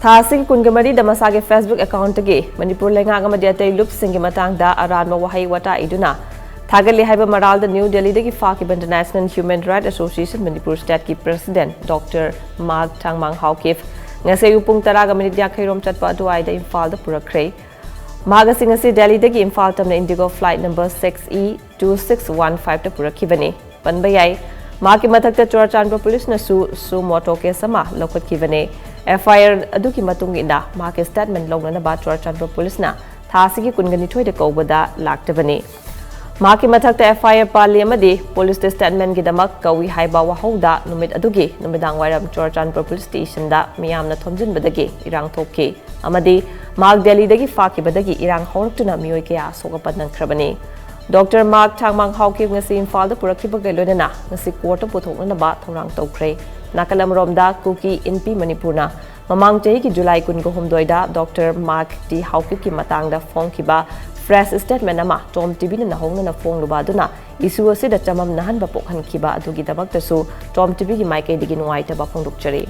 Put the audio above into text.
Thasing Kungamari Damasage Facebook account again, Manipur Langagamadiate Loop singing Matanga, Arano Wakai Wata Iduna. Thagali Haba Maral, the New Delhi, the Fakib International Human Rights Association, Manipur State Key President, Dr. Mark Tangmang Haukif, Nase Upung Taraga Minidia Kairom Chatpa to Ida Imphal, the Purakhre. Magasingasi Delhi, the Imphal Tam Indigo flight number 6E2615 to Purakivani. Panbayai, Maki Matak Chorachandra Police Nasu Motoke Sama, Lokot Kivane. FIR Aduki Matunginda, Market Statement Longana Chorachandra Police na, Thasiki Kungani Toy the Kobada, Laktavani. Maki Matak FIR Parliamadi, Police Statement Gidamak, Kawi Haibawa Hoda, Numit Adugi, Numidang Waram Chorachandra Police Station da, Miamna Tomjin Badagi, Irang Toke, Amadi, Mark Delhi Dagi Faki Badagi, Irang Hortuna Muikea, Sokapan Krabani. Dr. Mark Tangmang Hauki ngasi Imphal da Purakiba Galodana, ngasi quarter putok na ba Thorang Tokre. Nakalam Romda, Kuki, NP Manipurna. Mamang Jahi ki July kun gohum doida, Dr. Mark T. Hauki ki matangda Fong Kiba, Fresh Statement nama, TOMTV na hong na Fong Lubaduna, isu ase da chamam nahan bapokhan kiba adugi dabak tasu, TOMTV ki maike digin waita bapong dukchari.